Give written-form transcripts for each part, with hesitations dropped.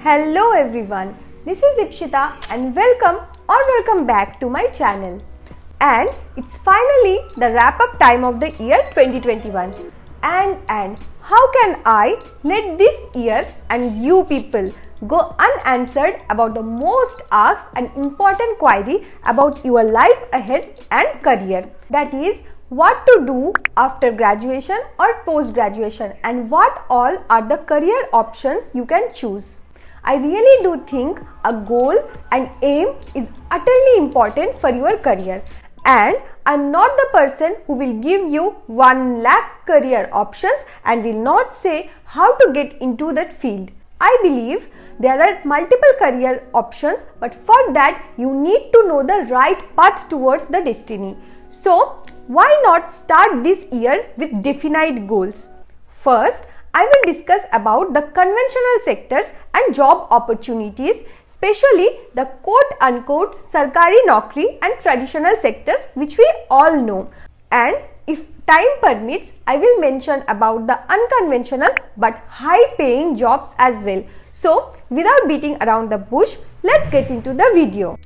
Hello everyone, this is Ipshita and welcome back to my channel. And it's finally the wrap-up time of the year 2021. And how can I let this year and you people go unanswered about the most asked and important query about your life ahead and career? That is, what to do after graduation or post-graduation and what all are the career options you can choose. I really do think a goal and aim is utterly important for your career, and I'm not the person who will give you 1 lakh career options and will not say how to get into that field. I believe there are multiple career options, but for that you need to know the right path towards the destiny. So why not start this year with definite goals? First, I will discuss about the conventional sectors and job opportunities, especially the quote-unquote Sarkari Naukri and traditional sectors which we all know. And if time permits, I will mention about the unconventional but high-paying jobs as well. So, without beating around the bush, let's get into the video.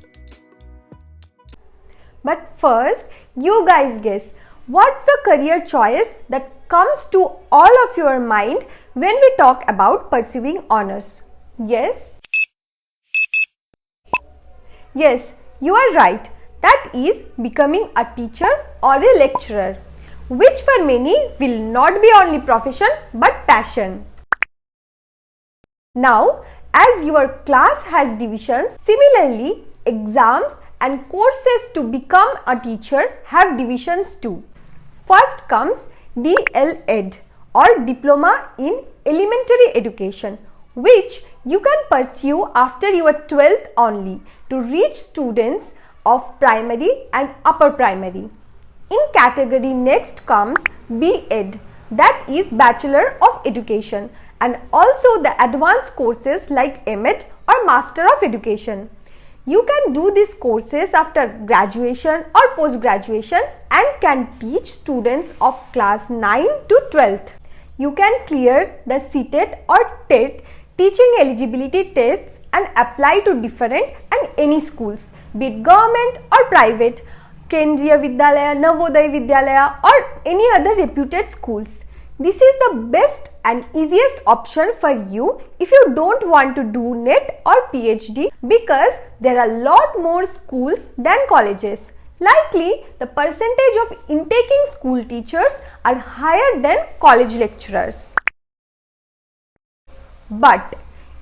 But first, you guys guess, what's the career choice that comes to all of your mind when we talk about pursuing honors? Yes? Yes, you are right. That is becoming a teacher or a lecturer, which for many will not be only profession but passion. Now, as your class has divisions, similarly, exams and courses to become a teacher have divisions too. First comes DL-Ed or Diploma in Elementary Education, which you can pursue after your 12th only to reach students of primary and upper primary. In category next comes B.Ed, that is Bachelor of Education, and also the advanced courses like M.Ed or Master of Education. You can do these courses after graduation or post-graduation and can teach students of class 9 to 12th. You can clear the CTET or TET teaching eligibility tests and apply to different and any schools, be it government or private, Kendriya Vidyalaya, Navodaya Vidyalaya or any other reputed schools. This is the best and easiest option for you if you don't want to do NET or PhD, because there are a lot more schools than colleges. Likely, the percentage of intaking school teachers are higher than college lecturers. But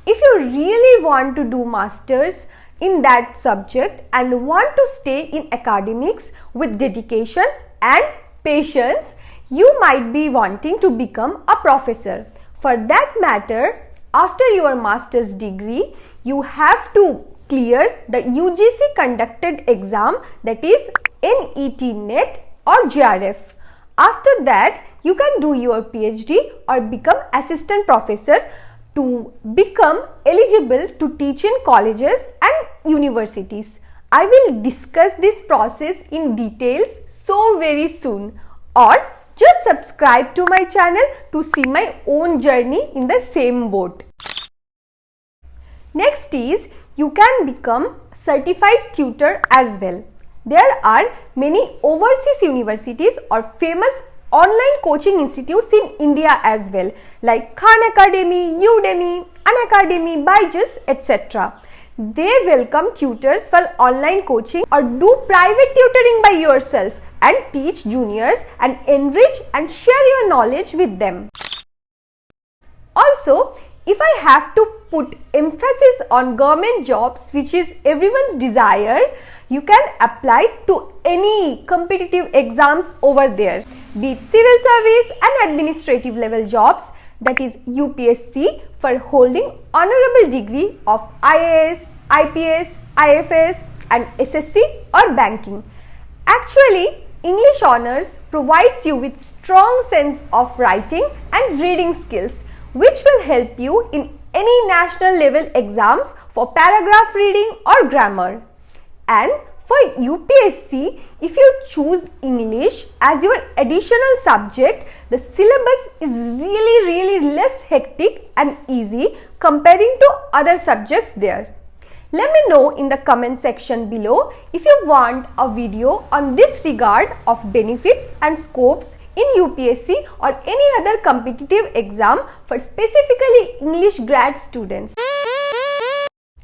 if you really want to do masters in that subject and want to stay in academics with dedication and patience, you might be wanting to become a professor. For that matter, after your master's degree, you have to clear the UGC conducted exam, that is NET NET or JRF. After that, you can do your PhD or become assistant professor to become eligible to teach in colleges and universities. I will discuss this process in details so very soon, or just subscribe to my channel to see my own journey in the same boat. Next is, you can become certified tutor as well. There are many overseas universities or famous online coaching institutes in India as well, like Khan Academy, Udemy, Unacademy, Byju's, etc. They welcome tutors for online coaching or do private tutoring by yourself and teach juniors and enrich and share your knowledge with them. Also, if I have to put emphasis on government jobs, which is everyone's desire, you can apply to any competitive exams over there, be it civil service and administrative level jobs, that is UPSC, for holding honorable degree of IAS, IPS, IFS and SSC or banking. Actually, English Honours provides you with strong sense of writing and reading skills, which will help you in any national level exams for paragraph reading or grammar. And For UPSC, if you choose English as your additional subject, the syllabus is really less hectic and easy comparing to other subjects there. Let me know in the comment section below if you want a video on this regard of benefits and scopes in UPSC or any other competitive exam for specifically English grad students.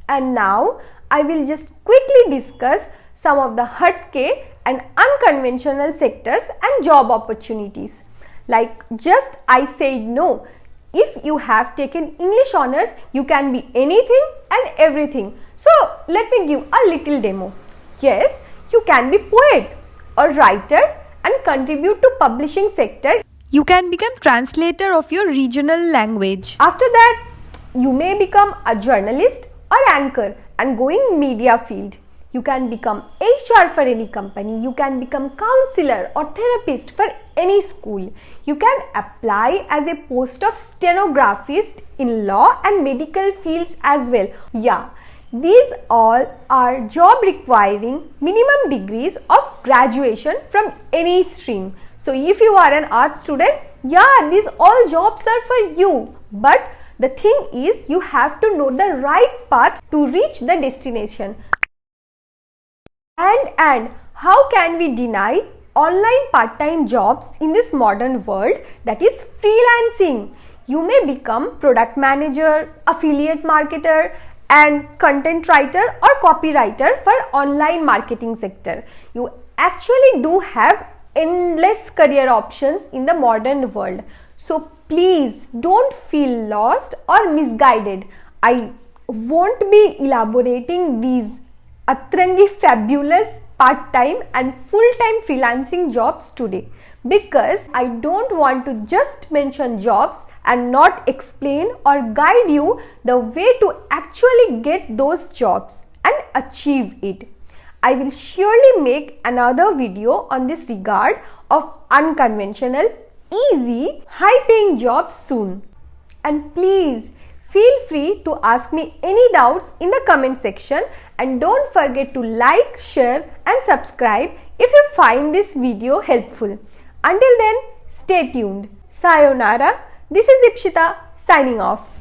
And now I will just quickly discuss some of the hatke and unconventional sectors and job opportunities. Like just I said no. If you have taken English honors, you can be anything and everything. So let me give a little demo. Yes, you can be poet or writer and contribute to publishing sector. You can become translator of your regional language. After that, you may become a journalist or anchor and go in media field. You can become HR for any company. You can become counselor or therapist for any school. You can apply as a post of stenographist in law and medical fields as well. Yeah, these all are job requiring minimum degrees of graduation from any stream. So if you are an art student, yeah, these all jobs are for you. But the thing is, you have to know the right path to reach the destination. And how can we deny online part-time jobs in this modern world, that is freelancing? You may become product manager, affiliate marketer and content writer or copywriter for online marketing sector. You actually do have endless career options in the modern world. So please don't feel lost or misguided. I won't be elaborating these atrangi fabulous part-time and full-time freelancing jobs today because I don't want to just mention jobs and not explain or guide you the way to actually get those jobs and achieve it. I will surely make another video on this regard of unconventional, easy, high-paying jobs soon. And please feel free to ask me any doubts in the comment section, and don't forget to like, share and subscribe if you find this video helpful. Until then, stay tuned. Sayonara. This is Ipshita signing off.